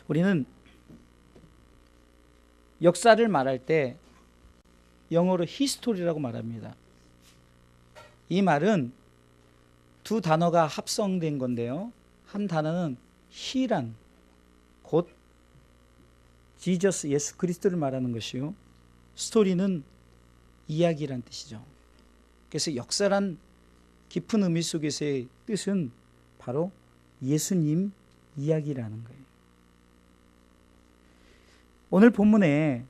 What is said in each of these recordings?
우리는 역사를 말할 때 영어로 히스토리라고 말합니다. 이 말은 두 단어가 합성된 건데요. 한 단어는 히란, 곧 지저스, 예수 그리스도를 말하는 것이요. 스토리는 이야기란 뜻이죠. 그래서 역사란 깊은 의미 속에서의 뜻은 바로 예수님 이야기라는 거예요. 오늘 본문에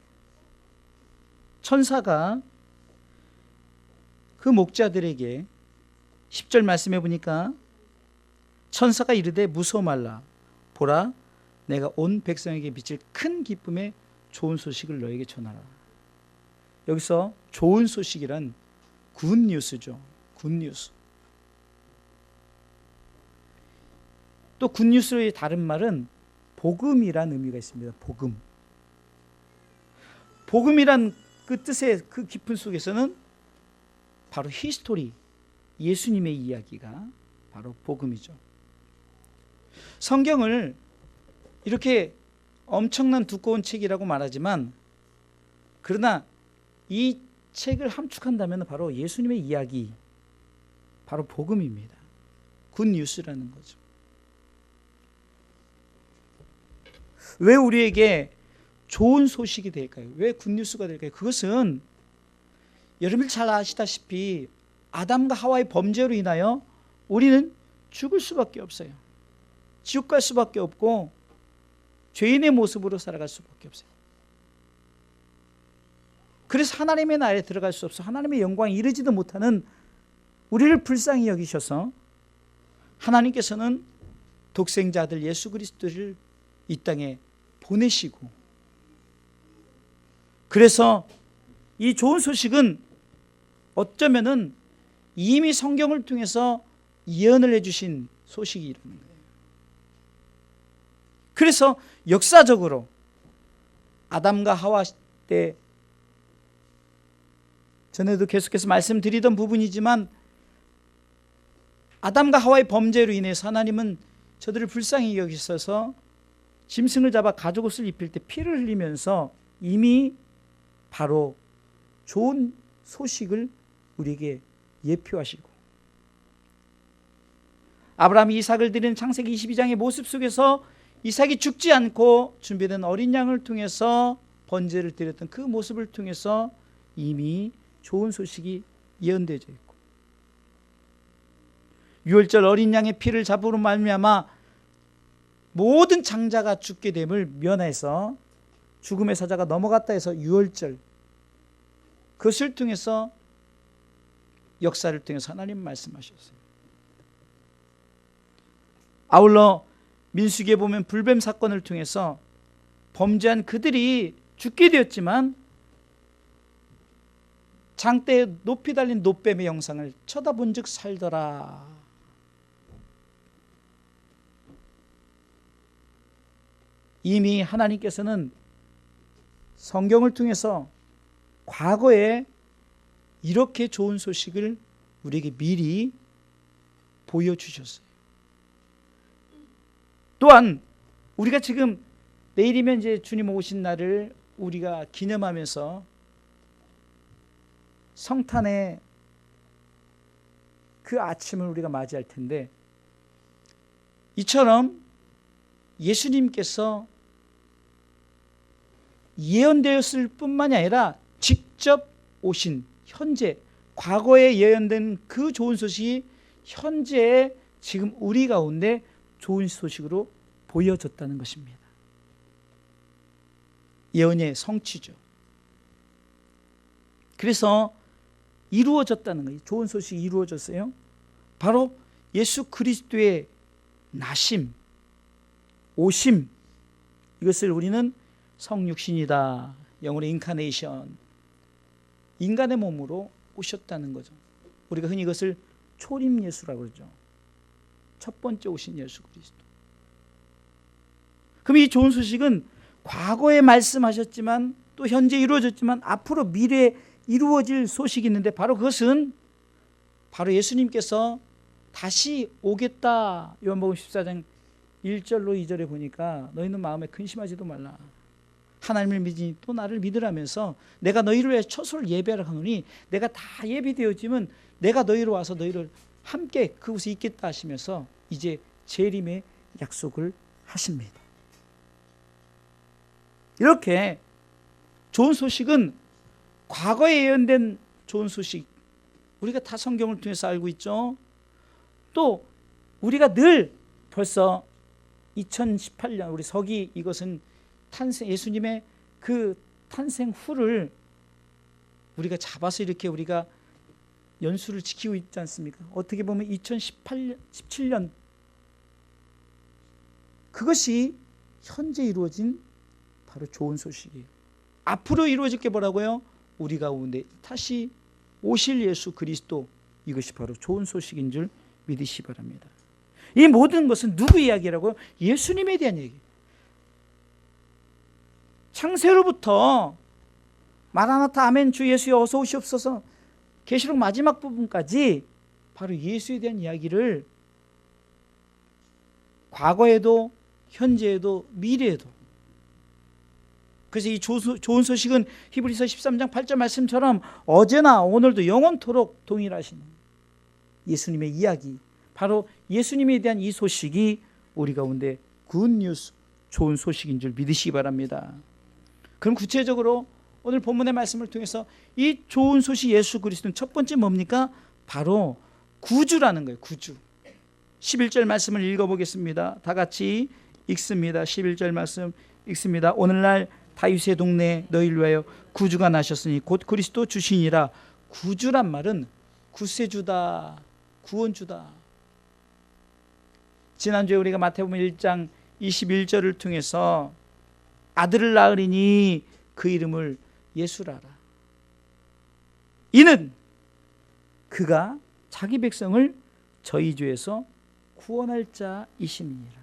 천사가 그 목자들에게 10절 말씀해 보니까 천사가 이르되 무서워 말라. 보라, 내가 온 백성에게 미칠 큰 기쁨의 좋은 소식을 너에게 전하라. 여기서 좋은 소식이란 굿뉴스죠. 굿뉴스. 또 굿뉴스의 다른 말은 복음이란 의미가 있습니다. 복음. 복음이란 그 뜻의 그 깊은 속에서는 바로 히스토리, 예수님의 이야기가 바로 복음이죠. 성경을 이렇게 엄청난 두꺼운 책이라고 말하지만, 그러나 이 책을 함축한다면 바로 예수님의 이야기, 바로 복음입니다. 굿뉴스라는 거죠. 왜 우리에게 좋은 소식이 될까요? 왜 굿뉴스가 될까요? 그것은 여러분들 잘 아시다시피 아담과 하와의 범죄로 인하여 우리는 죽을 수밖에 없어요. 지옥 갈 수밖에 없고 죄인의 모습으로 살아갈 수밖에 없어요. 그래서 하나님의 나라에 들어갈 수 없어 하나님의 영광에 이르지도 못하는 우리를 불쌍히 여기셔서 하나님께서는 독생자 아들 예수 그리스도를 이 땅에 보내시고, 그래서 이 좋은 소식은 어쩌면은 이미 성경을 통해서 예언을 해주신 소식이라는 거예요. 그래서 역사적으로 아담과 하와 때, 전에도 계속해서 말씀드리던 부분이지만, 아담과 하와의 범죄로 인해서 하나님은 저들을 불쌍히 여기셔서 짐승을 잡아 가죽옷을 입힐 때 피를 흘리면서 이미 바로 좋은 소식을 우리에게 예표하시고, 아브라함이 이삭을 드리는 창세기 22장의 모습 속에서 이삭이 죽지 않고 준비된 어린 양을 통해서 번제를 드렸던 그 모습을 통해서 이미 좋은 소식이 예언되어져 있고, 유월절 어린 양의 피를 잡으로 말미암아 모든 장자가 죽게 됨을 면해서 죽음의 사자가 넘어갔다 해서 유월절, 그것을 통해서 역사를 통해서 하나님 말씀하셨어요. 아울러 민수기에 보면 불뱀 사건을 통해서 범죄한 그들이 죽게 되었지만 장대에 높이 달린 노뱀의 영상을 쳐다본 즉 살더라. 이미 하나님께서는 성경을 통해서 과거에 이렇게 좋은 소식을 우리에게 미리 보여주셨어요. 또한 우리가 지금 내일이면 이제 주님 오신 날을 우리가 기념하면서 성탄의 그 아침을 우리가 맞이할 텐데, 이처럼 예수님께서 예언되었을 뿐만이 아니라 직접 오신, 현재 과거에 예언된 그 좋은 소식이 현재 지금 우리 가운데 좋은 소식으로 보여졌다는 것입니다. 예언의 성취죠. 그래서 이루어졌다는 거예요. 좋은 소식이 이루어졌어요. 바로 예수 그리스도의 나심, 오심, 이것을 우리는 성육신이다, 영어로 인카네이션, 인간의 몸으로 오셨다는 거죠. 우리가 흔히 이것을 초림 예수라고 그러죠. 첫 번째 오신 예수 그리스도. 그럼 이 좋은 소식은 과거에 말씀하셨지만 또 현재 이루어졌지만 앞으로 미래에 이루어질 소식이 있는데, 바로 그것은 바로 예수님께서 다시 오겠다. 요한복음 14장 1절로 2절에 보니까 너희는 마음에 근심하지도 말라. 하나님을 믿으니 또 나를 믿으라면서 내가 너희를 위해 처소를 예배하라 하노니 내가 다 예비되어지면 내가 너희로 와서 너희를 함께 그곳에 있겠다 하시면서 이제 재림의 약속을 하십니다. 이렇게 좋은 소식은 과거에 예언된 좋은 소식, 우리가 다 성경을 통해서 알고 있죠. 또 우리가 늘 벌써 2018년 우리 서기, 이것은 탄생, 예수님의 그 탄생 후를 우리가 잡아서 이렇게 우리가 연수를 지키고 있지 않습니까? 어떻게 보면 2018년, 17년 그것이 현재 이루어진 바로 좋은 소식이에요. 앞으로 이루어질 게 뭐라고요? 우리 가운데 다시 오실 예수 그리스도, 이것이 바로 좋은 소식인 줄 믿으시 바랍니다. 이 모든 것은 누구 이야기라고요? 예수님에 대한 얘기. 창세로부터 마라나타 아멘 주 예수여 어서 오시옵소서 계시록 마지막 부분까지 바로 예수에 대한 이야기를 과거에도 현재에도 미래에도, 그래서 이 좋은 소식은 히브리서 13장 8절 말씀처럼 어제나 오늘도 영원토록 동일하신 예수님의 이야기, 바로 예수님에 대한 이 소식이 우리 가운데 굿뉴스, 좋은 소식인 줄 믿으시기 바랍니다. 그럼 구체적으로 오늘 본문의 말씀을 통해서 이 좋은 소식 예수 그리스도는 첫 번째 뭡니까? 바로 구주라는 거예요. 구주. 11절 말씀을 읽어보겠습니다. 다 같이 읽습니다. 11절 말씀 읽습니다. 오늘날 다윗의 동네에 너희를 위하여 구주가 나셨으니 곧 그리스도 주시니라. 구주란 말은 구세주다, 구원주다. 지난주에 우리가 마태복음 1장 21절을 통해서 아들을 낳으리니 그 이름을 예수라라. 이는 그가 자기 백성을 저희 죄에서 구원할 자이심이니라.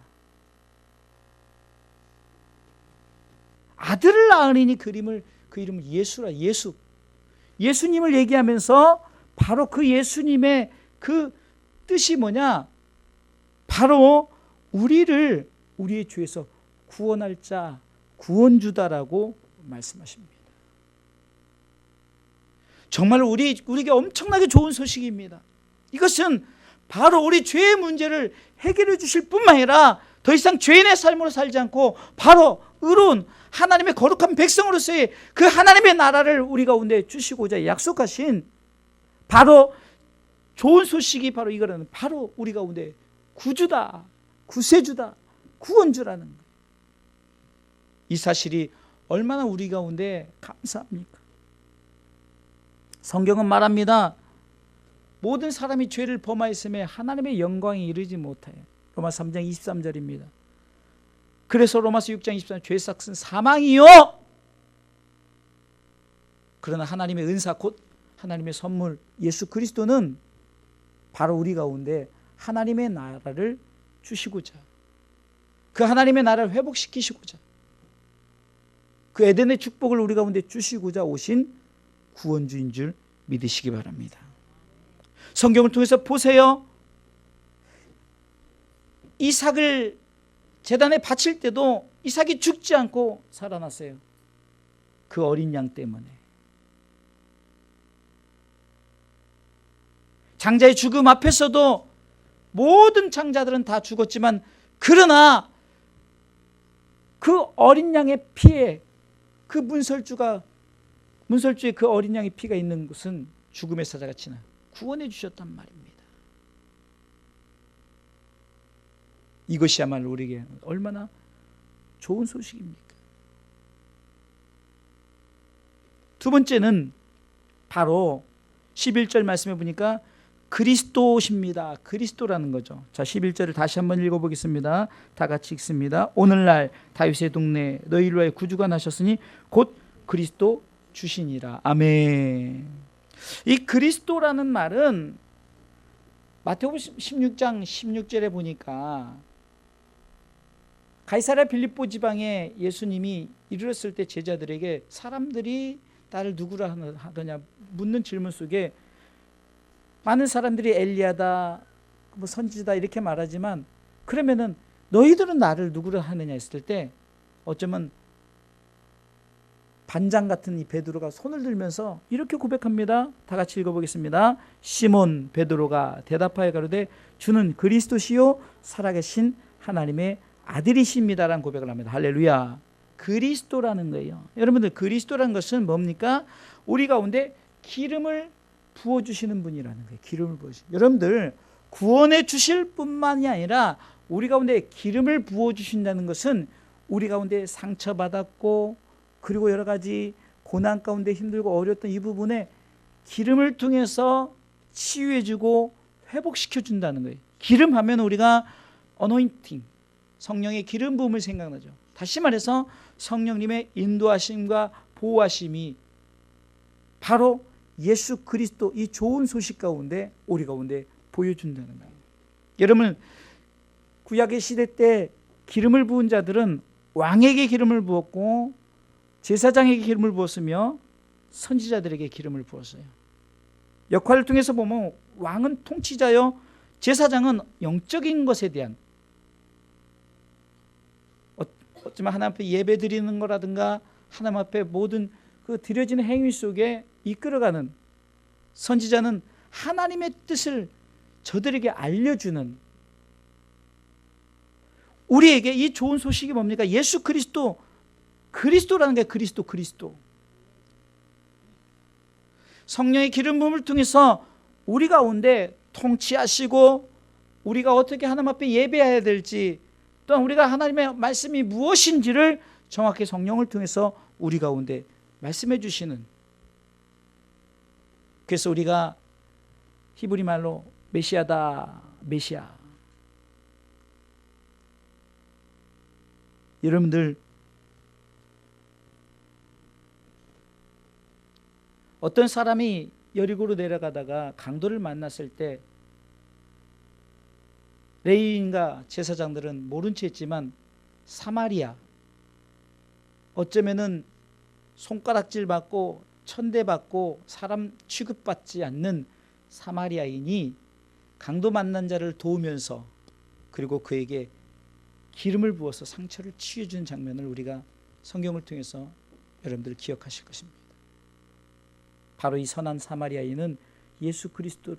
아들을 낳으리니 그 이름을 예수라. 예수. 예수님을 얘기하면서 바로 그 예수님의 그 뜻이 뭐냐? 바로 우리를 우리의 죄에서 구원할 자, 구원주다라고 말씀하십니다. 정말 우리에게 엄청나게 좋은 소식입니다. 이것은 바로 우리 죄의 문제를 해결해 주실 뿐만 아니라 더 이상 죄인의 삶으로 살지 않고 바로 의로운 하나님의 거룩한 백성으로서의 그 하나님의 나라를 우리 가운데 주시고자 약속하신 바로 좋은 소식이 바로 이거라는, 바로 우리 가운데 구주다, 구세주다, 구원주라는 것. 이 사실이 얼마나 우리 가운데 감사합니까? 성경은 말합니다. 모든 사람이 죄를 범하였음에 하나님의 영광에 이르지 못하여. 로마서 3장 23절입니다. 그래서 로마서 6장 23절 죄의 삭은 사망이요. 그러나 하나님의 은사 곧 하나님의 선물 예수 그리스도는 바로 우리 가운데 하나님의 나라를 주시고자, 그 하나님의 나라를 회복시키시고자, 그 에덴의 축복을 우리 가운데 주시고자 오신 구원주인 줄 믿으시기 바랍니다. 성경을 통해서 보세요. 이삭을 제단에 바칠 때도 이삭이 죽지 않고 살아났어요. 그 어린 양 때문에. 장자의 죽음 앞에서도 모든 장자들은 다 죽었지만, 그러나 그 어린 양의 피에, 그 문설주에 그 어린 양의 피가 있는 곳은 죽음의 사자가 지나 구원해 주셨단 말입니다. 이것이야말로 우리에게 얼마나 좋은 소식입니까? 두 번째는 바로 11절 말씀해 보니까 그리스도십니다. 그리스도라는 거죠. 자, 11절을 다시 한번 읽어보겠습니다. 다 같이 읽습니다. 오늘날 다윗의 동네에 너희를 위하여 구주가 나셨으니 곧 그리스도 주시니라. 아멘. 이 그리스도라는 말은 마태복음 16장 16절에 보니까 가이사랴 빌립보 지방에 예수님이 이르렀을 때 제자들에게 사람들이 나를 누구라 하더냐 묻는 질문 속에 많은 사람들이 엘리야다, 뭐 선지자다 이렇게 말하지만, 그러면은 너희들은 나를 누구를 하느냐 했을 때 어쩌면 반장 같은 이 베드로가 손을 들면서 이렇게 고백합니다. 다 같이 읽어보겠습니다. 시몬 베드로가 대답하여 가로되 주는 그리스도시요 살아계신 하나님의 아들이십니다라는 고백을 합니다. 할렐루야. 그리스도라는 거예요. 여러분들, 그리스도라는 것은 뭡니까? 우리 가운데 기름을 부어주시는 분이라는 거예요. 기름을 부어주시는. 여러분들, 구원해 주실 뿐만이 아니라 우리 가운데 기름을 부어주신다는 것은 우리 가운데 상처받았고 그리고 여러 가지 고난 가운데 힘들고 어려웠던 이 부분에 기름을 통해서 치유해주고 회복시켜준다는 거예요. 기름 하면 우리가 어노인팅, 성령의 기름 부음을 생각나죠. 다시 말해서 성령님의 인도하심과 보호하심이 바로 예수 그리스도 이 좋은 소식 가운데 우리 가운데 보여준다는 거예요. 여러분, 구약의 시대 때 기름을 부은 자들은 왕에게 기름을 부었고 제사장에게 기름을 부었으며 선지자들에게 기름을 부었어요. 역할을 통해서 보면 왕은 통치자요, 제사장은 영적인 것에 대한, 어쩌면 하나님 앞에 예배 드리는 거라든가 하나님 앞에 모든 그 드려지는 행위 속에 이끌어가는, 선지자는 하나님의 뜻을 저들에게 알려주는, 우리에게 이 좋은 소식이 뭡니까? 예수 그리스도, 그리스도라는 게 그리스도. 성령의 기름 부음을 통해서 우리 가운데 통치하시고 우리가 어떻게 하나님 앞에 예배해야 될지, 또한 우리가 하나님의 말씀이 무엇인지를 정확히 성령을 통해서 우리 가운데 말씀해 주시는, 그래서 우리가 히브리 말로 메시아다, 메시아. 여러분들, 어떤 사람이 여리고로 내려가다가 강도를 만났을 때 레위인과 제사장들은 모른 채 했지만 사마리아, 어쩌면은 손가락질 받고 천대 받고 사람 취급받지 않는 사마리아인이 강도 만난 자를 도우면서 그리고 그에게 기름을 부어서 상처를 치유해주는 장면을 우리가 성경을 통해서 여러분들 기억하실 것입니다. 바로 이 선한 사마리아인은 예수 그리스도를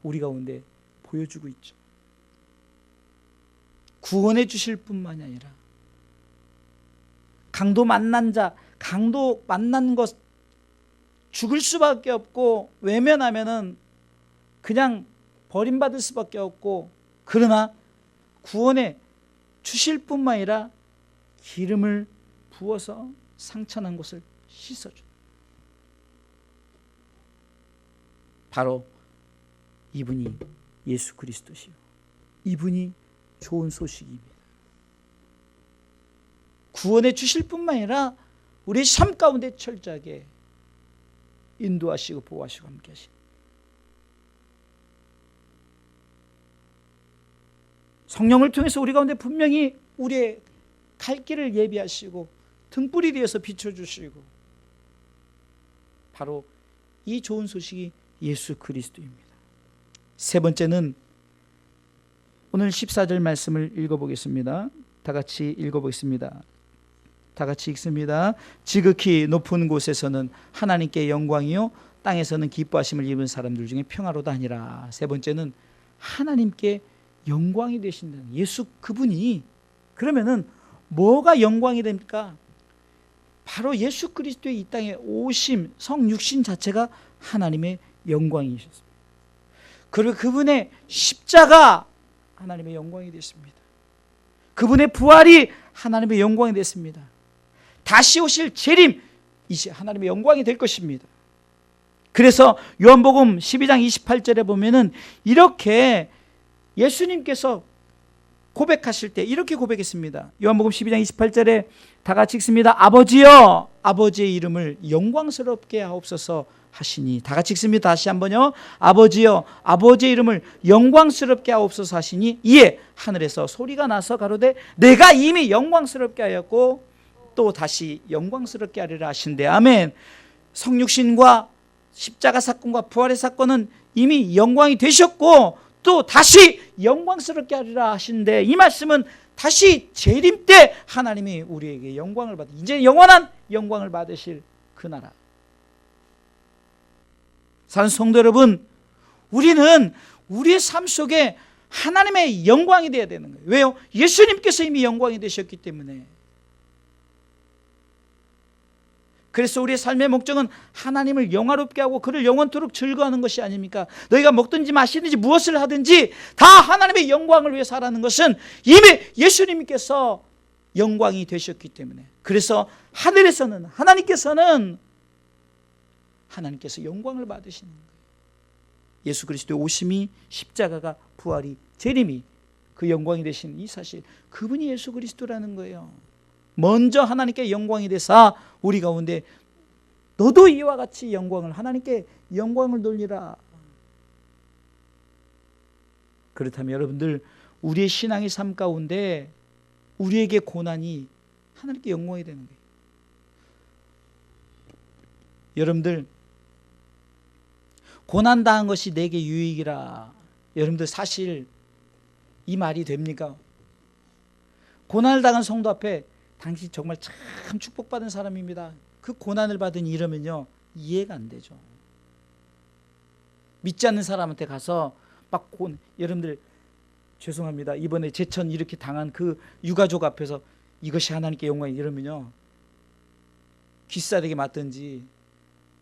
우리 가운데 보여주고 있죠. 구원해 주실 뿐만이 아니라 강도 만난 자, 강도 만난 것 죽을 수밖에 없고 외면하면은 그냥 버림받을 수밖에 없고, 그러나 구원해 주실 뿐만 아니라 기름을 부어서 상처난 곳을 씻어줘. 바로 이분이 예수 그리스도시요, 이분이 좋은 소식입니다. 구원해 주실 뿐만 아니라 우리의 삶 가운데 철저하게 인도하시고 보호하시고 함께 하시고, 성령을 통해서 우리 가운데 분명히 우리의 갈 길을 예비하시고 등불이 되어서 비춰주시고, 바로 이 좋은 소식이 예수 그리스도입니다. 세 번째는 오늘 14절 말씀을 읽어보겠습니다. 다 같이 읽어보겠습니다. 다 같이 읽습니다. 지극히 높은 곳에서는 하나님께 영광이요 땅에서는 기뻐하심을 입은 사람들 중에 평화로다 하니라. 세 번째는 하나님께 영광이 되신다는 예수, 그분이, 그러면은 뭐가 영광이 됩니까? 바로 예수 그리스도의 이 땅에 오심, 성육신 자체가 하나님의 영광이셨습니다. 그리고 그분의 십자가 하나님의 영광이 됐습니다. 그분의 부활이 하나님의 영광이 됐습니다. 다시 오실 재림, 이제 하나님의 영광이 될 것입니다. 그래서 요한복음 12장 28절에 보면은 이렇게 예수님께서 고백하실 때 이렇게 고백했습니다. 요한복음 12장 28절에 다 같이 읽습니다. 아버지여, 아버지의 이름을 영광스럽게 하옵소서 하시니. 다 같이 읽습니다. 다시 한번요. 아버지여, 아버지의 이름을 영광스럽게 하옵소서 하시니 이에 하늘에서 소리가 나서 가로되 내가 이미 영광스럽게 하였고 또 다시 영광스럽게 하리라 하신대. 아멘. 성육신과 십자가 사건과 부활의 사건은 이미 영광이 되셨고 또 다시 영광스럽게 하리라 하신대. 이 말씀은 다시 재림 때 하나님이 우리에게 영광을 받으, 이제 영원한 영광을 받으실 그 나라. 사랑하는 성도 여러분, 우리는 우리의 삶 속에 하나님의 영광이 되어야 되는 거예요. 왜요? 예수님께서 이미 영광이 되셨기 때문에. 그래서 우리의 삶의 목적은 하나님을 영화롭게 하고 그를 영원토록 즐거워하는 것이 아닙니까? 너희가 먹든지 마시든지 무엇을 하든지 다 하나님의 영광을 위해 살아가는 것은 이미 예수님께서 영광이 되셨기 때문에. 그래서 하늘에서는 하나님께서 영광을 받으시는 거예요. 예수 그리스도의 오심이, 십자가가, 부활이, 재림이 그 영광이 되신 이 사실, 그분이 예수 그리스도라는 거예요. 먼저 하나님께 영광이 되사 우리 가운데 너도 이와 같이 영광을, 하나님께 영광을 돌리라. 그렇다면 여러분들, 우리의 신앙의 삶 가운데 우리에게 고난이 하나님께 영광이 되는 거예요. 여러분들, 고난당한 것이 내게 유익이라. 여러분들, 사실 이 말이 됩니까? 고난을 당한 성도 앞에 당신 정말 참 축복받은 사람입니다, 그 고난을 받으니 이러면요, 이해가 안 되죠. 믿지 않는 사람한테 가서 막 여러분들 죄송합니다, 이번에 제천 이렇게 당한 그 유가족 앞에서 이것이 하나님께 영광이, 이러면요 귀싸대기 맞든지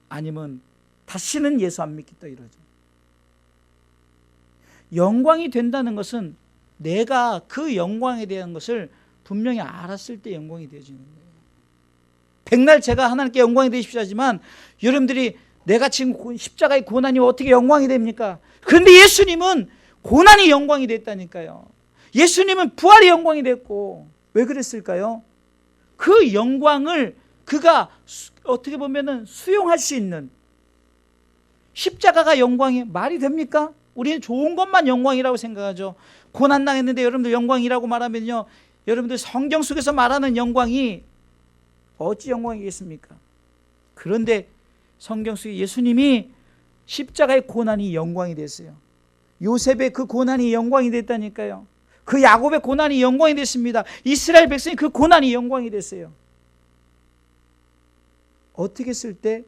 아니면 다시는 예수 안 믿겠다 이러죠. 영광이 된다는 것은 내가 그 영광에 대한 것을 분명히 알았을 때 영광이 되어지는 거예요. 백날 제가 하나님께 영광이 되십시오 하지만 여러분들이 내가 지금 십자가의 고난이 어떻게 영광이 됩니까? 그런데 예수님은 고난이 영광이 됐다니까요. 예수님은 부활이 영광이 됐고, 왜 그랬을까요? 그 영광을 그가 어떻게 보면은 수용할 수 있는, 십자가가 영광이 말이 됩니까? 우리는 좋은 것만 영광이라고 생각하죠. 고난당했는데 여러분들 영광이라고 말하면요, 여러분들 성경 속에서 말하는 영광이 어찌 영광이겠습니까? 그런데 성경 속에 예수님이 십자가의 고난이 영광이 됐어요. 요셉의 그 고난이 영광이 됐다니까요. 그 야곱의 고난이 영광이 됐습니다. 이스라엘 백성이 그 고난이 영광이 됐어요. 어떻게 했을 때?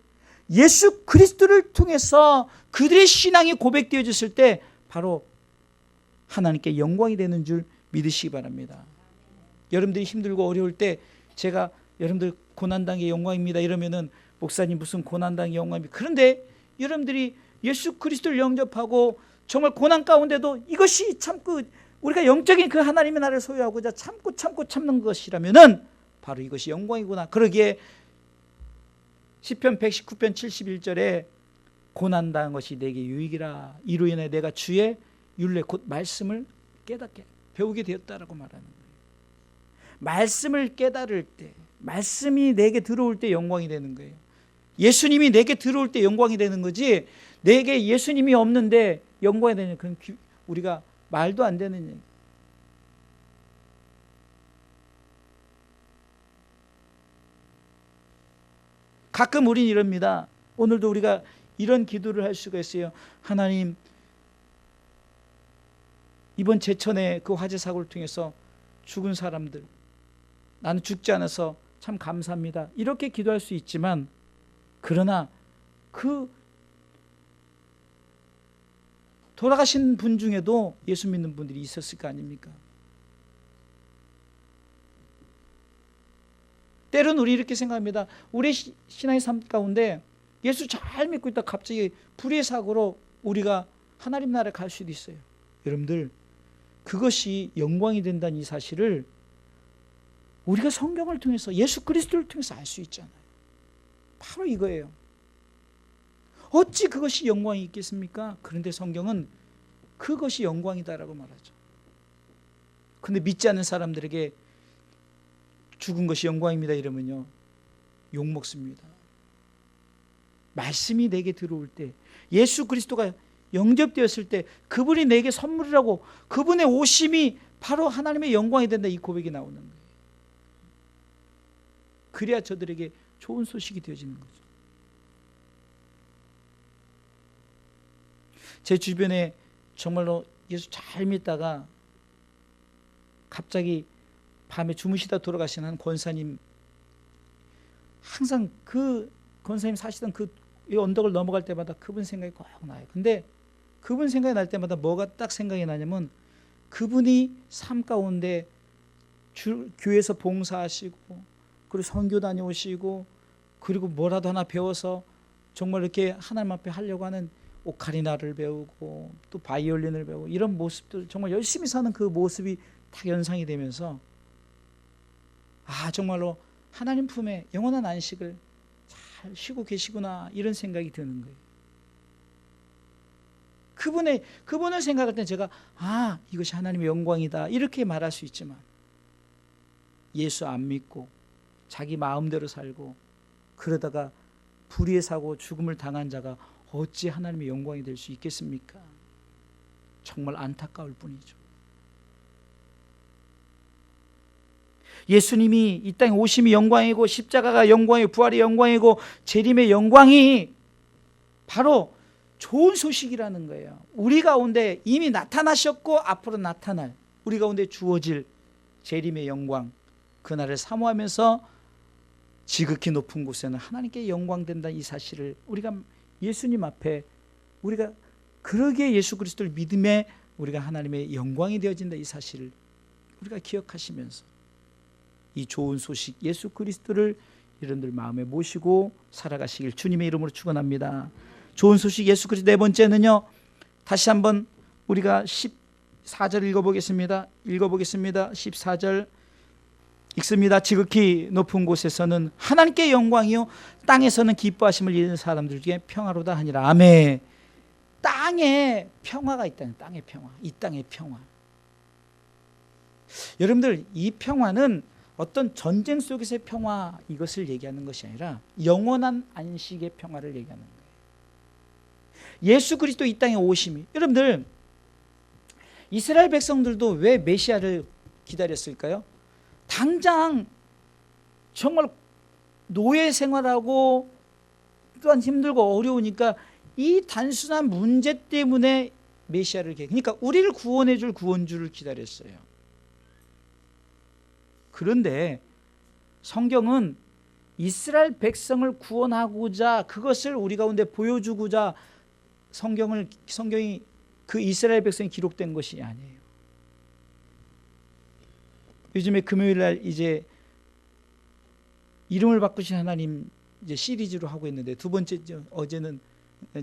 예수 그리스도를 통해서 그들의 신앙이 고백되어졌을 때 바로 하나님께 영광이 되는 줄 믿으시기 바랍니다. 여러분들이 힘들고 어려울 때 제가 여러분들 고난당의 영광입니다 이러면은, 목사님 무슨 고난당의 영광입니까? 그런데 여러분들이 예수 그리스도를 영접하고 정말 고난 가운데도 이것이 참 우리가 영적인 그 하나님의 나라를 소유하고자 참고 참는 것이라면은 바로 이것이 영광이구나. 그러기에 시편 119편 71절에 고난당한 것이 내게 유익이라. 이로 인해 내가 주의 율례 곧 말씀을 깨닫게 배우게 되었다라고 말하는 거예요. 말씀을 깨달을 때, 말씀이 내게 들어올 때 영광이 되는 거예요. 예수님이 내게 들어올 때 영광이 되는 거지, 내게 예수님이 없는데 영광이 되는, 그건 우리가 말도 안 되는 얘기. 가끔 우린 이럽니다. 오늘도 우리가 이런 기도를 할 수가 있어요. 하나님, 이번 제천의 그 화재 사고를 통해서 죽은 사람들, 나는 죽지 않아서 참 감사합니다, 이렇게 기도할 수 있지만, 그러나 그 돌아가신 분 중에도 예수 믿는 분들이 있었을 거 아닙니까? 때로는 우리 이렇게 생각합니다. 우리 신앙의 삶 가운데 예수 잘 믿고 있다 갑자기 불의의 사고로 우리가 하나님 나라에 갈 수도 있어요. 여러분들, 그것이 영광이 된다는 이 사실을 우리가 성경을 통해서, 예수 그리스도를 통해서 알 수 있잖아요. 바로 이거예요. 어찌 그것이 영광이 있겠습니까? 그런데 성경은 그것이 영광이다라고 말하죠. 그런데 믿지 않는 사람들에게 죽은 것이 영광입니다 이러면요, 욕먹습니다. 말씀이 내게 들어올 때, 예수 그리스도가 영접되었을 때 그분이 내게 선물이라고, 그분의 오심이 바로 하나님의 영광이 된다, 이 고백이 나오는 거예요. 그래야 저들에게 좋은 소식이 되어지는 거죠. 제 주변에 정말로 예수 잘 믿다가 갑자기 밤에 주무시다 돌아가신 한 권사님, 항상 그 권사님 사시던 그 이 언덕을 넘어갈 때마다 그분 생각이 꼭 나요. 근데 그분 생각이 날 때마다 뭐가 딱 생각이 나냐면, 그분이 삶 가운데 교회에서 봉사하시고, 그리고 선교 다녀오시고, 그리고 뭐라도 하나 배워서 정말 이렇게 하나님 앞에 하려고 하는 오카리나를 배우고 또 바이올린을 배우고, 이런 모습들, 정말 열심히 사는 그 모습이 딱 연상이 되면서, 아, 정말로 하나님 품에 영원한 안식을 잘 쉬고 계시구나, 이런 생각이 드는 거예요. 그분을 생각할 때 제가, 아, 이것이 하나님의 영광이다, 이렇게 말할 수 있지만, 예수 안 믿고 자기 마음대로 살고 그러다가 불의의 사고 죽음을 당한 자가 어찌 하나님의 영광이 될 수 있겠습니까? 정말 안타까울 뿐이죠. 예수님이 이 땅에 오심이 영광이고, 십자가가 영광이고, 부활이 영광이고, 재림의 영광이 바로 좋은 소식이라는 거예요. 우리 가운데 이미 나타나셨고 앞으로 나타날, 우리 가운데 주어질 재림의 영광, 그날을 사모하면서 지극히 높은 곳에는 하나님께 영광된다, 이 사실을 우리가 예수님 앞에, 우리가 그러기에 예수 그리스도를 믿음에 우리가 하나님의 영광이 되어진다, 이 사실을 우리가 기억하시면서 이 좋은 소식 예수 그리스도를 여러분들 마음에 모시고 살아가시길 주님의 이름으로 축원합니다. 좋은 소식 예수 그리스도. 네 번째는요, 다시 한번 우리가 14절 읽어보겠습니다. 14절 읽습니다. 지극히 높은 곳에서는 하나님께 영광이요, 땅에서는 기뻐하심을 이루는 사람들 중에 평화로다 하니라. 아멘. 땅에 평화가 있다는, 땅의 평화, 이 땅의 평화. 여러분들, 이 평화는 어떤 전쟁 속에서의 평화, 이것을 얘기하는 것이 아니라 영원한 안식의 평화를 얘기하는 거예요. 예수 그리스도 이 땅에 오심이, 여러분들 이스라엘 백성들도 왜 메시아를 기다렸을까요? 당장 정말 노예 생활하고 또한 힘들고 어려우니까 이 단순한 문제 때문에 메시아를 그러니까 우리를 구원해 줄 구원주를 기다렸어요. 그런데 성경은 이스라엘 백성을 구원하고자, 그것을 우리 가운데 보여주고자 성경이 그 이스라엘 백성이 기록된 것이 아니에요. 요즘에 금요일날 이제 이름을 바꾸신 하나님 이제 시리즈로 하고 있는데, 두 번째, 어제는,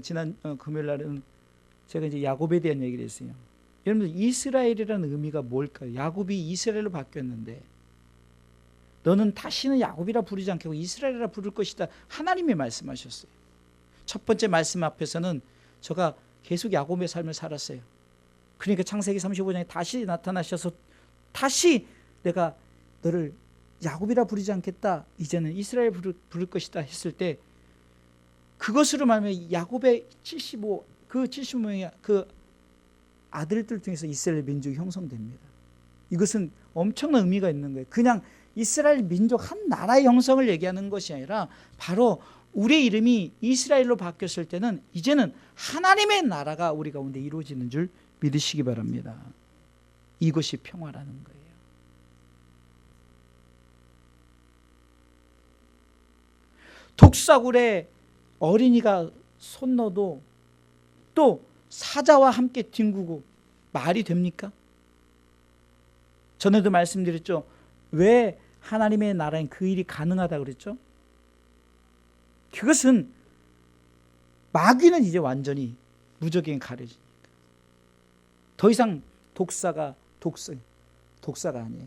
지난 금요일날은 제가 이제 야곱에 대한 얘기를 했어요. 여러분들, 이스라엘이라는 의미가 뭘까요? 야곱이 이스라엘로 바뀌었는데, 너는 다시는 야곱이라 부르지 않고 이스라엘이라 부를 것이다, 하나님이 말씀하셨어요. 첫 번째 말씀 앞에서는 저가 계속 야곱의 삶을 살았어요. 그러니까 창세기 35장에 다시 나타나셔서 다시 내가 너를 야곱이라 부르지 않겠다, 이제는 이스라엘 부를 것이다 했을 때, 그것으로 말하면 야곱의 75명의 그 아들들 중에서 이스라엘 민족이 형성됩니다. 이것은 엄청난 의미가 있는 거예요. 그냥 이스라엘 민족 한 나라의 형성을 얘기하는 것이 아니라, 바로 우리의 이름이 이스라엘로 바뀌었을 때는 이제는 하나님의 나라가 우리 가운데 이루어지는 줄 믿으시기 바랍니다. 이것이 평화라는 거예요. 독사굴에 어린이가 손 넣어도 또 사자와 함께 뒹구고 말이 됩니까? 전에도 말씀드렸죠. 왜 하나님의 나라엔 그 일이 가능하다고 그랬죠? 그것은 마귀는 이제 완전히 무적에게 가려지니까. 더 이상 독사가 아니에요.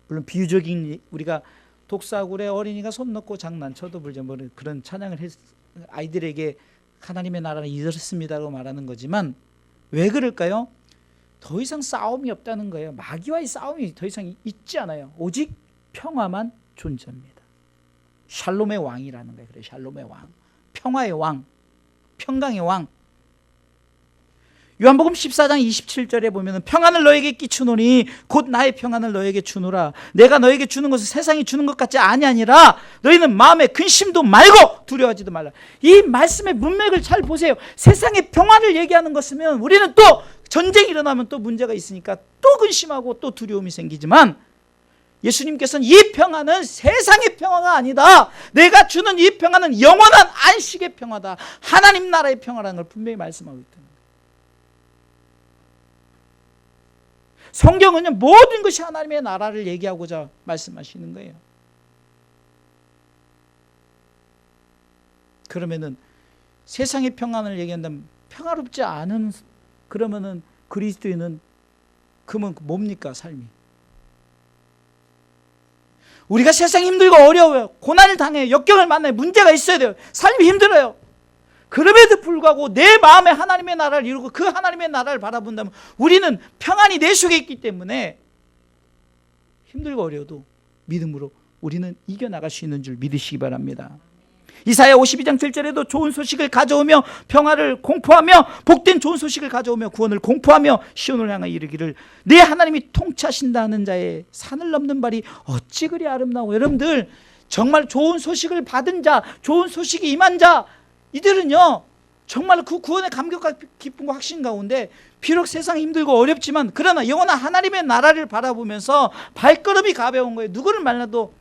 물론 비유적인, 우리가 독사굴에 어린이가 손 넣고 장난쳐도 불죠, 그런 찬양을 아이들에게 하나님의 나라는 이렇습니다라고 말하는 거지만, 왜 그럴까요? 더 이상 싸움이 없다는 거예요. 마귀와의 싸움이 더 이상 있지 않아요. 오직 평화만 존재합니다. 샬롬의 왕이라는 거예요. 그래요. 샬롬의 왕, 평화의 왕, 평강의 왕. 요한복음 14장 27절에 보면 평안을 너에게 끼치노니 곧 나의 평안을 너에게 주노라. 내가 너에게 주는 것은 세상이 주는 것 같지 아니하니라. 너희는 마음에 근심도 말고 두려워하지도 말라. 이 말씀의 문맥을 잘 보세요. 세상의 평안을 얘기하는 것이면 우리는 또 전쟁이 일어나면 또 문제가 있으니까 또 근심하고 또 두려움이 생기지만, 예수님께서는 이 평안은 세상의 평화가 아니다. 내가 주는 이 평안은 영원한 안식의 평화다. 하나님 나라의 평화라는 걸 분명히 말씀하고 있다. 성경은요, 모든 것이 하나님의 나라를 얘기하고자 말씀하시는 거예요. 그러면은 세상의 평안을 얘기한다면 평화롭지 않은, 그러면은 그리스도인은 그러면 뭡니까, 삶이? 우리가 세상이 힘들고 어려워요. 고난을 당해요. 역경을 만나요. 문제가 있어야 돼요. 삶이 힘들어요. 그럼에도 불구하고 내 마음에 하나님의 나라를 이루고 그 하나님의 나라를 바라본다면 우리는 평안이 내 속에 있기 때문에 힘들고 어려워도 믿음으로 우리는 이겨나갈 수 있는 줄 믿으시기 바랍니다. 이사야 52장 7절에도 좋은 소식을 가져오며 평화를 공포하며 복된 좋은 소식을 가져오며 구원을 공포하며 시온을 향하여 이르기를 내 하나님이 통치하신다는 자의 산을 넘는 발이 어찌 그리 아름다워. 여러분들 정말 좋은 소식을 받은 자, 좋은 소식이 임한 자, 이들은요 정말 그 구원의 감격과 기쁨과 확신 가운데 비록 세상이 힘들고 어렵지만 그러나 영원한 하나님의 나라를 바라보면서 발걸음이 가벼운 거예요. 누구를 만나도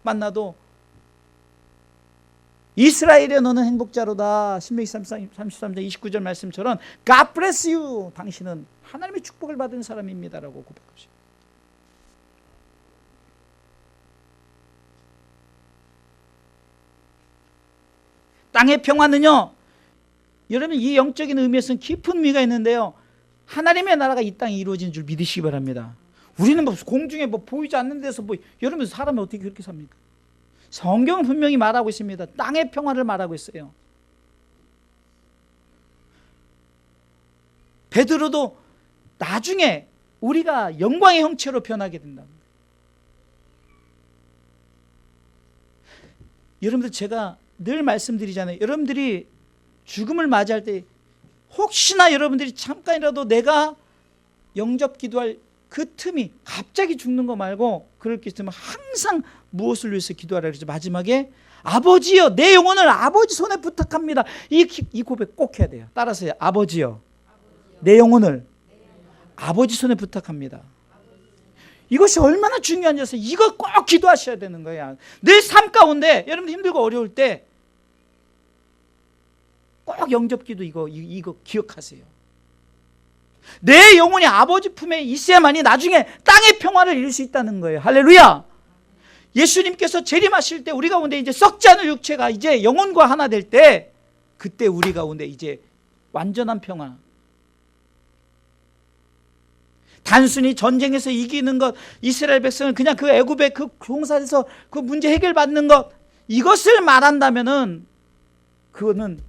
이스라엘에 너는 행복자로다. 신명기 33장 29절 말씀처럼 God bless you. 당신은 하나님의 축복을 받은 사람입니다라고 고백합니다. 땅의 평화는요, 여러분 이 영적인 의미에서는 깊은 의미가 있는데요, 하나님의 나라가 이 땅에 이루어진 줄 믿으시기 바랍니다. 우리는 뭐 공중에 뭐 보이지 않는 데서 뭐 여러분 사람이 어떻게 그렇게 삽니까? 성경은 분명히 말하고 있습니다. 땅의 평화를 말하고 있어요. 베드로도 나중에 우리가 영광의 형체로 변하게 된다. 여러분들 제가 늘 말씀드리잖아요. 여러분들이 죽음을 맞이할 때 혹시나 여러분들이 잠깐이라도 내가 영접 기도할 그 틈이 갑자기 죽는 거 말고 그럴 게 있으면 항상 무엇을 위해서 기도하라 그러죠? 마지막에 아버지여 내 영혼을 아버지 손에 부탁합니다. 이 고백 꼭 해야 돼요. 따라서요. 아버지여 내 영혼을 아버지 손에 부탁합니다. 이것이 얼마나 중요한지 이거 꼭 기도하셔야 되는 거야. 늘 삶 가운데 여러분 힘들고 어려울 때 꼭 영접기도 이거 기억하세요. 내 영혼이 아버지 품에 있어야만이 나중에 땅의 평화를 이룰 수 있다는 거예요. 할렐루야. 예수님께서 재림하실 때 우리 가운데 이제 썩지 않을 육체가 이제 영혼과 하나 될 때 그때 우리 가운데 이제 완전한 평화. 단순히 전쟁에서 이기는 것, 이스라엘 백성을 그냥 그 애굽의 그 종살에서 그 문제 해결받는 것, 이것을 말한다면은 그거는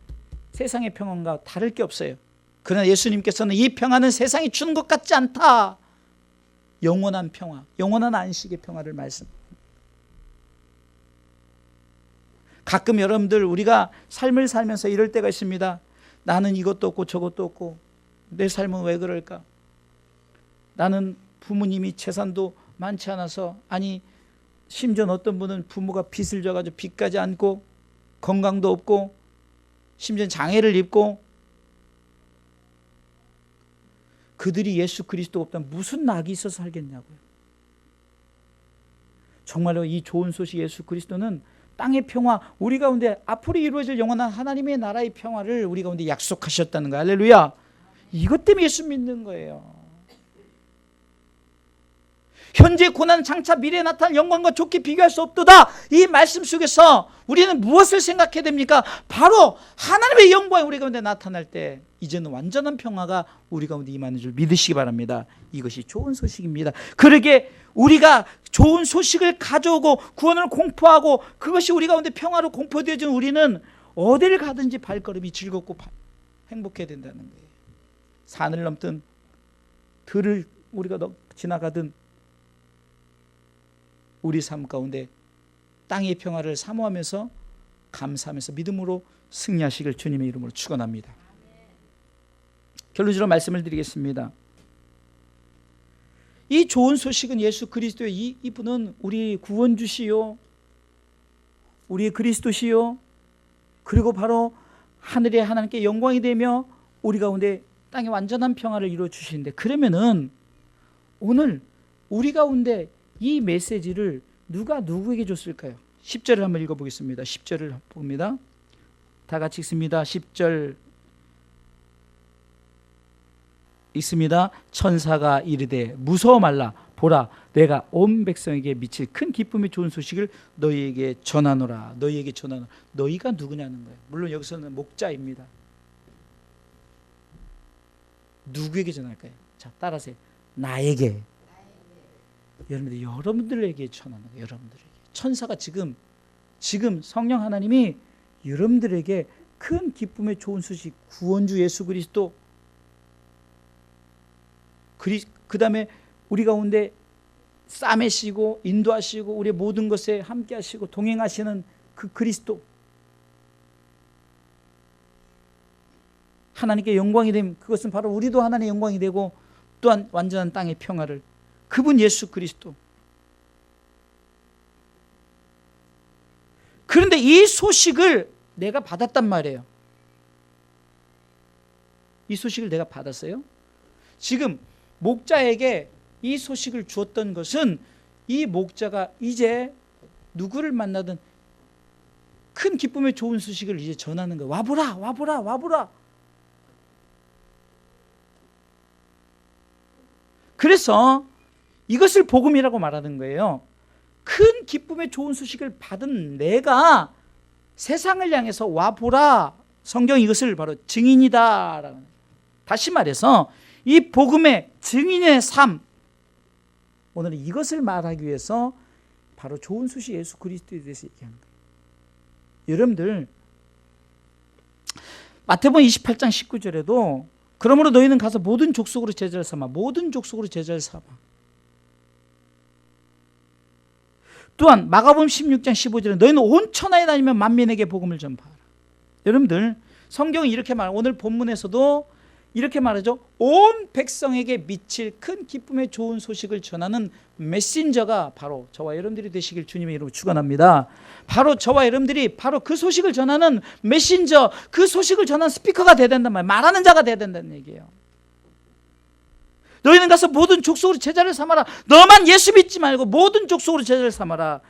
세상의 평안과 다를 게 없어요. 그러나 예수님께서는 이 평안은 세상이 주는 것 같지 않다. 영원한 평화, 영원한 안식의 평화를 말씀합니다. 가끔 여러분들 우리가 삶을 살면서 이럴 때가 있습니다. 나는 이것도 없고 저것도 없고 내 삶은 왜 그럴까? 나는 부모님이 재산도 많지 않아서, 아니 심지어 어떤 분은 부모가 빚을 져가지고 빚까지 안고 건강도 없고 심지어 장애를 입고 그들이 예수 그리스도 없다면 무슨 낙이 있어서 살겠냐고요. 정말로 이 좋은 소식 예수 그리스도는 땅의 평화, 우리 가운데 앞으로 이루어질 영원한 하나님의 나라의 평화를 우리 가운데 약속하셨다는 거예요. 할렐루야. 이것 때문에 예수 믿는 거예요. 현재 고난 장차 미래에 나타날 영광과 좋게 비교할 수 없도다. 이 말씀 속에서 우리는 무엇을 생각해야 됩니까? 바로 하나님의 영광이 우리 가운데 나타날 때 이제는 완전한 평화가 우리 가운데 임하는 줄 믿으시기 바랍니다. 이것이 좋은 소식입니다. 그러게 우리가 좋은 소식을 가져오고 구원을 공포하고 그것이 우리 가운데 평화로 공포되어진 우리는 어디를 가든지 발걸음이 즐겁고 행복해야 된다는 거예요. 산을 넘든 들을 우리가 지나가든 우리 삶 가운데 땅의 평화를 사모하면서 감사하면서 믿음으로 승리하시길 주님의 이름으로 축원합니다. 결론적으로 말씀을 드리겠습니다. 이 좋은 소식은 예수 그리스도의 이분은 우리 구원주시요, 우리의 그리스도시요, 그리고 바로 하늘에 하나님께 영광이 되며 우리 가운데 땅에 완전한 평화를 이루어 주시는데, 그러면은 오늘 우리 가운데 이 메시지를 누가 누구에게 줬을까요? 10절을 한번 읽어보겠습니다. 10절을 봅니다. 다 같이 읽습니다. 10절 있습니다. 천사가 이르되 무서워 말라. 보라, 내가 온 백성에게 미칠 큰 기쁨의 좋은 소식을 너희에게 전하노라. 너희에게 전하노라. 너희가 누구냐는 거예요. 물론 여기서는 목자입니다. 누구에게 전할까요? 자, 따라하세요. 나에게. 여러분들에게 전하는 거예요. 여러분들에게. 천사가 지금 성령 하나님이 여러분들에게 큰 기쁨의 좋은 소식, 구원주 예수 그리스도, 그 다음에 우리 가운데 싸매시고 인도하시고 우리의 모든 것에 함께 하시고 동행하시는 그 그리스도, 하나님께 영광이 됨, 그것은 바로 우리도 하나님의 영광이 되고 또한 완전한 땅의 평화를, 그분 예수 그리스도. 그런데 이 소식을 내가 받았단 말이에요. 이 소식을 내가 받았어요. 지금 목자에게 이 소식을 주었던 것은 이 목자가 이제 누구를 만나든 큰 기쁨의 좋은 소식을 이제 전하는 거예요. 와보라, 와보라, 와보라. 그래서 이것을 복음이라고 말하는 거예요. 큰 기쁨의 좋은 소식을 받은 내가 세상을 향해서 와보라. 성경이 이것을 바로 증인이다. 다시 말해서 이 복음의 증인의 삶, 오늘은 이것을 말하기 위해서 바로 좋은 소식 예수 그리스도에 대해서 얘기하는 거예요. 여러분들 마태복음 28장 19절에도 그러므로 너희는 가서 모든 족속으로 제자를 삼아, 모든 족속으로 제자를 삼아. 또한 마가복음 16장 15절에 너희는 온 천하에 다니며 만민에게 복음을 전파하라. 여러분들 성경이 이렇게 말해요. 오늘 본문에서도 이렇게 말하죠. 온 백성에게 미칠 큰 기쁨의 좋은 소식을 전하는 메신저가 바로 저와 여러분들이 되시길 주님의 이름으로 축원합니다. 바로 저와 여러분들이 바로 그 소식을 전하는 메신저, 그 소식을 전하는 스피커가 돼야 된단 말이에요. 말하는 자가 돼야 된다는 얘기예요. 너희는 가서 모든 족속으로 제자를 삼아라. 너만 예수 믿지 말고 모든 족속으로 제자를 삼아라.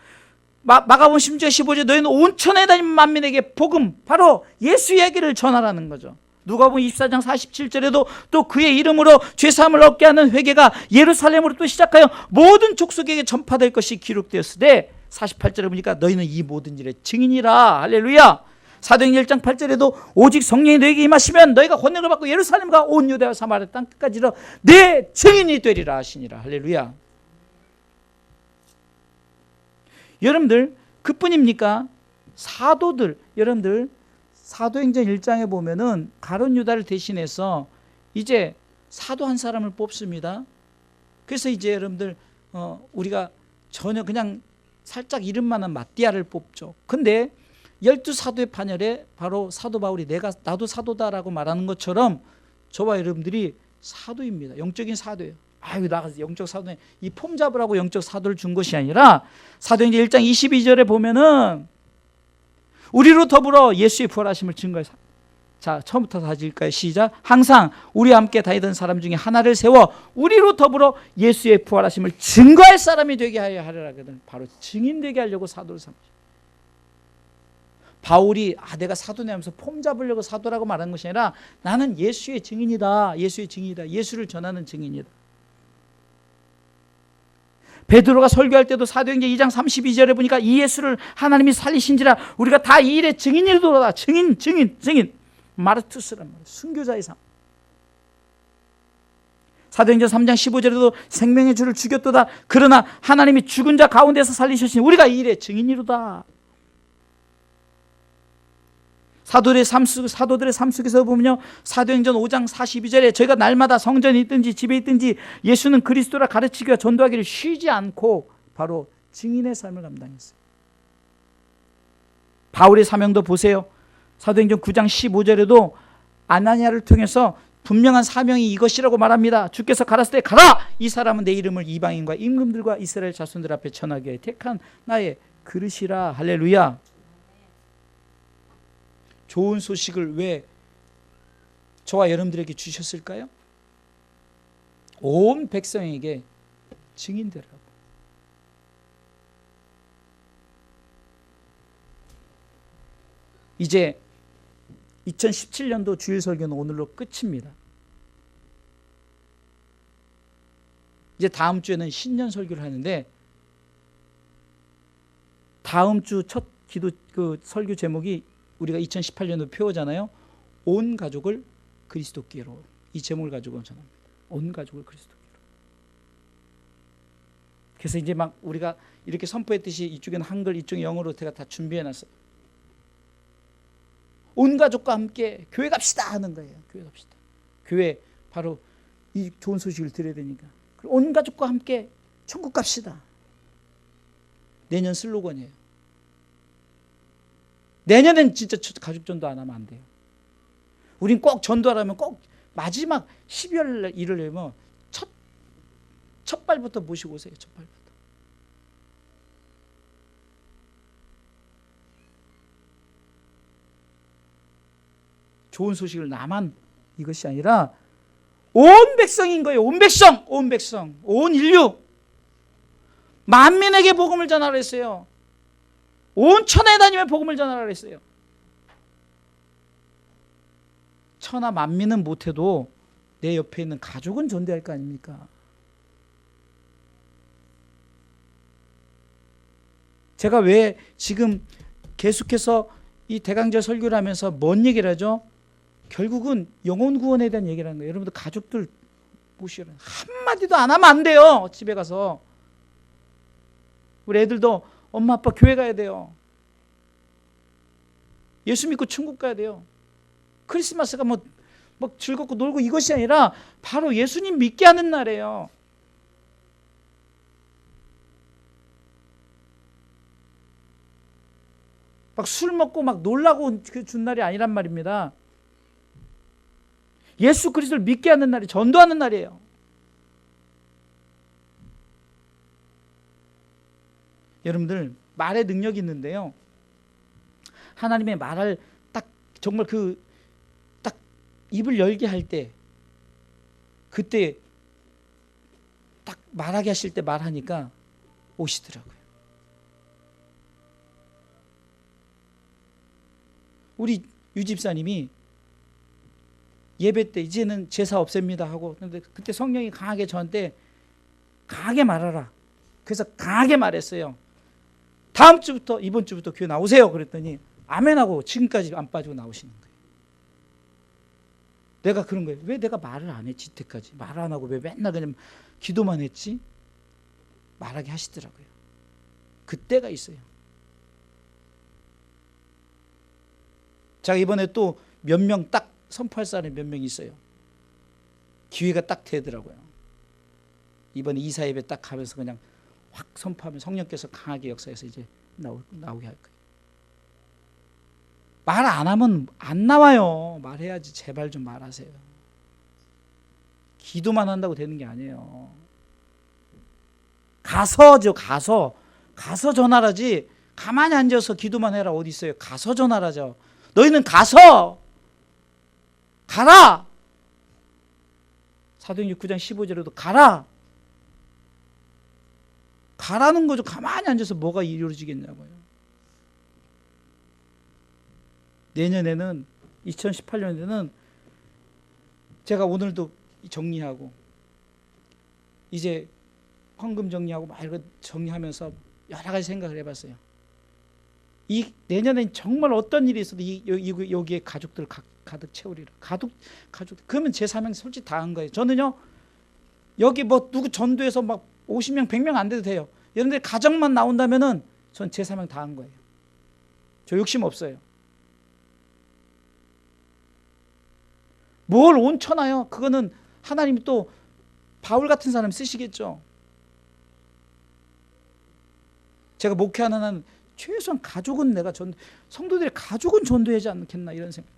마가복음 16장 15절 너희는 온 천하에 다니는 만민에게 복음, 바로 예수 얘기를 전하라는 거죠. 누가복음 24장 47절에도 또 그의 이름으로 죄사함을 얻게 하는 회개가 예루살렘으로 또 시작하여 모든 족속에게 전파될 것이 기록되었으되 48절에 보니까 너희는 이 모든 일의 증인이라. 할렐루야. 사도행전 1장 8절에도 오직 성령이 너희에게 임하시면 너희가 권능을 받고 예루살렘과 온 유대와 사마리아 땅 끝까지 이르러 내 증인이 되리라 하시니라. 할렐루야. 여러분들 그뿐입니까? 사도들, 여러분들 사도행전 1장에 보면은 가룟 유다를 대신해서 이제 사도 한 사람을 뽑습니다. 그래서 이제 여러분들 우리가 전혀 그냥 살짝 이름만한 마띠아를 뽑죠. 근데 12사도의 판열에 바로 사도 바울이 나도 사도다라고 말하는 것처럼 저와 여러분들이 사도입니다. 영적인 사도예요. 아유, 나가서 영적 사도네. 이 폼 잡으라고 영적 사도를 준 것이 아니라 사도행전 1장 22절에 보면은 우리로 더불어 예수의 부활하심을 증거해. 자, 처음부터 다시 읽을까요? 시작. 항상 우리와 함께 다니던 사람 중에 하나를 세워 우리로 더불어 예수의 부활하심을 증거할 사람이 되게 하여 하리라. 바로 증인 되게 하려고 사도를 삼으셨어요. 바울이 내가 사도네 하면서 폼 잡으려고 사도라고 말하는 것이 아니라 나는 예수의 증인이다. 예수의 증인이다. 예수를 전하는 증인이다. 베드로가 설교할 때도 사도행전 2장 32절에 보니까 이 예수를 하나님이 살리신지라 우리가 다 이 일의 증인이로다. 증인. 마르투스란 말이에요. 순교자의 삶. 사도행전 3장 15절에도 생명의 주를 죽였도다. 그러나 하나님이 죽은 자 가운데서 살리셨으니 우리가 이 일의 증인이로다. 사도들의 삶 속에서 보면요, 사도행전 5장 42절에 저희가 날마다 성전에 있든지 집에 있든지 예수는 그리스도라 가르치기와 전도하기를 쉬지 않고 바로 증인의 삶을 감당했어요. 바울의 사명도 보세요. 사도행전 9장 15절에도 아나니아를 통해서 분명한 사명이 이것이라고 말합니다. 주께서 가라사대 때 가라! 이 사람은 내 이름을 이방인과 임금들과 이스라엘 자손들 앞에 전하게 해 택한 나의 그릇이라. 할렐루야. 좋은 소식을 왜 저와 여러분들에게 주셨을까요? 온 백성에게 증인되라고. 이제 2017년도 주일 설교는 오늘로 끝입니다. 이제 다음 주에는 신년 설교를 하는데, 다음 주 첫 기도 설교 제목이 우리가 2018년도 표어잖아요. 온 가족을 그리스도께로. 이 제목을 가지고 전합니다. 온 가족을 그리스도께로. 그래서 이제 막 우리가 이렇게 선포했듯이 이쪽에는 한글, 이쪽에 영어로 제가 다 준비해놨어요. 온 가족과 함께 교회 갑시다 하는 거예요. 교회 갑시다. 교회 바로 이 좋은 소식을 들어야 되니까. 온 가족과 함께 천국 갑시다. 내년 슬로건이에요. 내년엔 진짜 가족 전도 안 하면 안 돼요. 우린 꼭 전도하려면 꼭 마지막 12월 날 일을 하면 첫 발부터 모시고 오세요. 첫 발부터. 좋은 소식을 나만 이것이 아니라 온 백성인 거예요. 온 백성, 온 백성, 온 인류. 만민에게 복음을 전하라 했어요. 온 천하에 다니며 복음을 전하라 했어요. 천하 만민은 못해도 내 옆에 있는 가족은 존대할 거 아닙니까? 제가 왜 지금 계속해서 이 대강절 설교를 하면서 뭔 얘기를 하죠? 결국은 영혼 구원에 대한 얘기를 하는 거예요. 여러분들 가족들 모시라. 한마디도 안 하면 안 돼요. 집에 가서. 우리 애들도 엄마 아빠 교회 가야 돼요. 예수 믿고 천국 가야 돼요. 크리스마스가 뭐 즐겁고 놀고 이것이 아니라 바로 예수님 믿게 하는 날이에요. 막 술 먹고 막 놀라고 준 날이 아니란 말입니다. 예수 그리스도를 믿게 하는 날이 전도하는 날이에요. 여러분들 말의 능력이 있는데요. 하나님의 말을 딱 정말 딱 입을 열게 할 때, 그때 딱 말하게 하실 때 말하니까 오시더라고요. 우리 유 집사님이 예배 때 이제는 제사 없앱니다 하고, 근데 그때 성령이 강하게 저한테 강하게 말하라. 그래서 강하게 말했어요. 다음 주부터, 이번 주부터 교회 나오세요. 그랬더니 아멘하고 지금까지 안 빠지고 나오시는 거예요. 내가 그런 거예요. 왜 내가 말을 안 했지 이때까지. 말 안 하고 왜 맨날 그냥 기도만 했지? 말하게 하시더라고요. 그때가 있어요. 제가 이번에 또 몇 명 딱 선포할 사람이 몇 명 있어요. 기회가 딱 되더라고요. 이번에 이사 예배 딱 하면서 그냥 확 선포하면 성령께서 강하게 역사해서 이제 나오게 할 거예요. 말 안 하면 안 나와요. 말해야지. 제발 좀 말하세요. 기도만 한다고 되는 게 아니에요. 가서죠. 가서 전하라지. 가만히 앉아서 기도만 해라 어디 있어요. 가서 전하라죠. 너희는 가서 가라. 사도행전 9장 15절에도 가라. 가라는 거죠. 가만히 앉아서 뭐가 이루어지겠냐고요. 내년에는 2018년에는 제가 오늘도 정리하고 이제 헌금 정리하고 막 이런 정리하면서 여러 가지 생각을 해봤어요. 이 내년엔 정말 어떤 일이 있어도 여기에 가족들 가득 채우리라. 가족 그러면 제 사명 솔직히 다 한 거예요. 저는요 여기 뭐 누구 전도해서 막 50명 100명 안 돼도 돼요. 여러분들 가정만 나온다면은 전 제 사명 다 한 거예요. 저 욕심 없어요. 뭘 온천하요? 그거는 하나님이 또 바울 같은 사람 쓰시겠죠. 제가 목회하는 한 최소한 가족은 성도들의 가족은 전도하지 않겠나 이런 생각.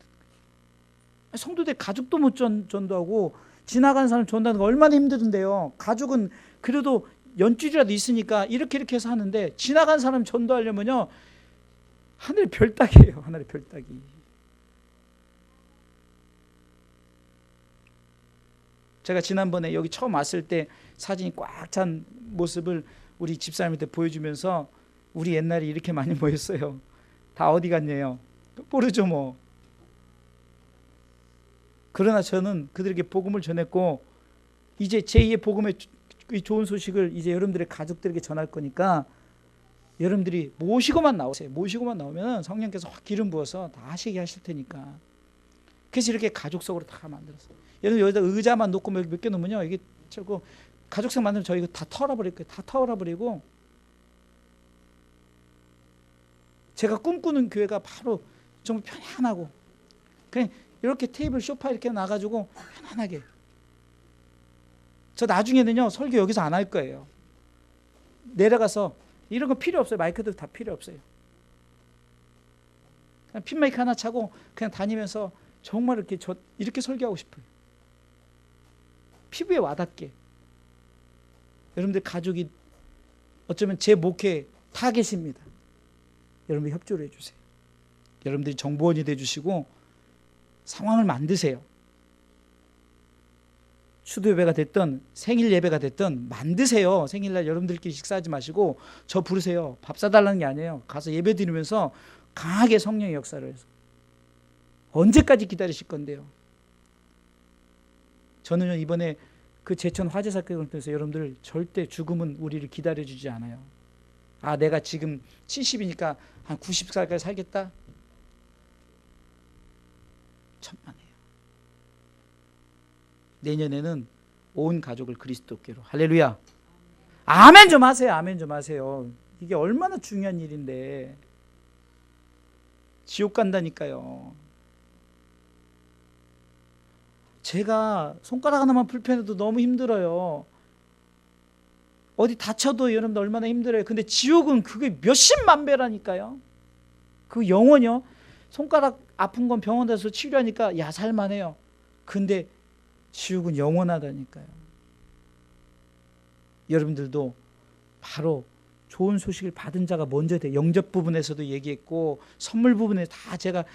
성도들 가족도 못 전도하고 지나가는 사람 전도하는 거 얼마나 힘든데요. 가족은 그래도 연줄이라도 있으니까 이렇게 해서 하는데 지나가는 사람 전도하려면요 하늘의 별 따기예요. 하늘의 별 따기. 제가 지난번에 여기 처음 왔을 때 사진이 꽉 찬 모습을 우리 집사님한테 보여주면서 우리 옛날에 이렇게 많이 모였어요. 다 어디 갔냐요? 모르죠 뭐. 그러나 저는 그들에게 복음을 전했고 이제 제2의 복음의 좋은 소식을 이제 여러분들의 가족들에게 전할 거니까 여러분들이 모시고만 나오세요. 모시고만 나오면 성령께서 확 기름 부어서 다 하시게 하실 테니까. 그래서 이렇게 가족석으로 다 만들었어요. 여러분 여기다 의자만 놓고 몇 개 놓으면요 이게 저거 가족석 만들면 저 이거 다 털어버릴 거예요. 다 털어버리고 제가 꿈꾸는 교회가 바로 정말 편안하고 그냥 이렇게 테이블 소파 이렇게 놔가지고 편안하게. 저 나중에는요 설교 여기서 안 할 거예요. 내려가서 이런 거 필요 없어요. 마이크도 다 필요 없어요. 그냥 핀 마이크 하나 차고 그냥 다니면서 정말 이렇게 설교하고 싶어요. 피부에 와닿게. 여러분들 가족이 어쩌면 제 목회 타겟입니다. 여러분들 협조를 해주세요. 여러분들이 정보원이 돼주시고 상황을 만드세요. 추도 예배가 됐든 생일 예배가 됐든 만드세요. 생일날 여러분들끼리 식사하지 마시고 저 부르세요. 밥 사달라는 게 아니에요. 가서 예배 드리면서 강하게 성령의 역사를 해서 언제까지 기다리실 건데요. 저는 이번에 그 제천 화재 사건을 통해서 여러분들 절대 죽음은 우리를 기다려주지 않아요. 아 내가 지금 70이니까 한 90살까지 살겠다? 천만에요. 내년에는 온 가족을 그리스도께로. 할렐루야. 아멘 좀 하세요. 아멘 좀 하세요. 이게 얼마나 중요한 일인데. 지옥 간다니까요. 제가 손가락 하나만 불편해도 너무 힘들어요. 어디 다쳐도 여러분들 얼마나 힘들어요. 근데 지옥은 그게 몇십만 배라니까요. 그 영원이요. 손가락 아픈 건 병원 가서 치료하니까 야 살만해요. 근데 지옥은 영원하다니까요. 여러분들도 바로 좋은 소식을 받은 자가 먼저 돼. 영접 부분에서도 얘기했고 선물 부분에 다 제가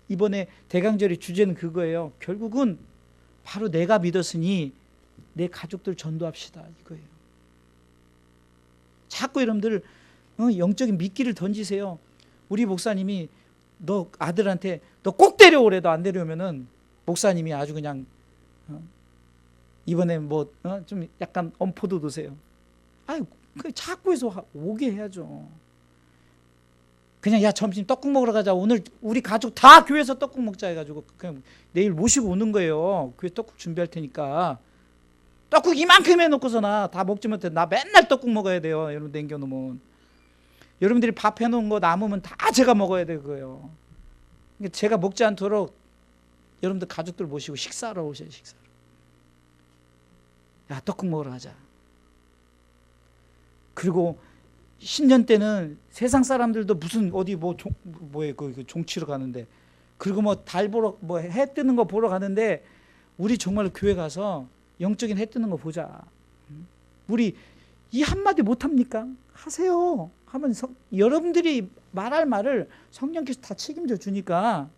이번에 대강절의 주제는 그거예요. 결국은 바로 내가 믿었으니 내 가족들 전도합시다 이거예요. 자꾸 여러분들 영적인 미끼를 던지세요. 우리 목사님이 너 아들한테 너 꼭 데려오래. 너 안 데려오면은 목사님이 아주 그냥 이번에 뭐 좀 약간 엄포도 두세요. 아유 자꾸 해서 오게 해야죠. 그냥 야 점심 떡국 먹으러 가자. 오늘 우리 가족 다 교회에서 떡국 먹자 해가지고 그냥 내일 모시고 오는 거예요. 교회 떡국 준비할 테니까. 떡국 이만큼 해놓고서 나 다 먹지 못해. 나 맨날 떡국 먹어야 돼요. 여러분 남겨놓으면. 여러분들이 밥 해놓은 거 남으면 다 제가 먹어야 돼 그거예요. 제가 먹지 않도록 여러분들 가족들 모시고 식사하러 오셔요. 식사로. 야 떡국 먹으러 가자. 그리고 신년 때는 세상 사람들도 무슨 어디 그 종치러 가는데 그리고 뭐 달 보러 뭐 해 뜨는 거 보러 가는데 우리 정말로 교회 가서 영적인 해 뜨는 거 보자. 우리 이 한마디 못합니까? 하세요. 하면 여러분들이 말할 말을 성령께서 다 책임져 주니까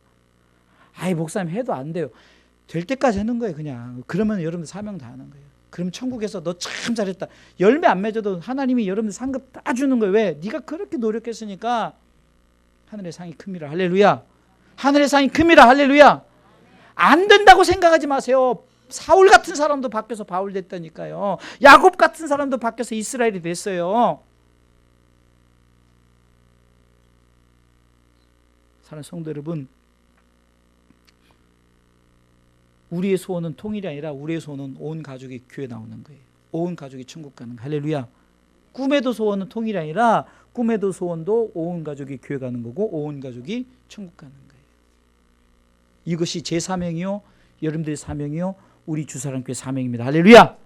아이 목사님 해도 안 돼요. 될 때까지 하는 거예요 그냥. 그러면 여러분들 사명 다 하는 거예요. 그럼 천국에서 너 참 잘했다. 열매 안 맺어도 하나님이 여러분들 상급 다 주는 거예요. 왜? 네가 그렇게 노력했으니까 하늘의 상이 큽니다. 할렐루야. 하늘의 상이 큽니다. 할렐루야. 안 된다고 생각하지 마세요. 사울 같은 사람도 바뀌어서 바울 됐다니까요. 야곱 같은 사람도 바뀌어서 이스라엘이 됐어요. 사랑하는 성도 여러분, 우리의 소원은 통일이 아니라 우리의 소원은 온 가족이 교회 나오는 거예요. 온 가족이 천국 가는 거예요. 할렐루야. 꿈에도 소원은 통일이 아니라 꿈에도 소원도 온 가족이 교회 가는 거고 온 가족이 천국 가는 거예요. 이것이 제 사명이요 여러분들의 사명이요 우리 주사랑교회 사명입니다. 할렐루야.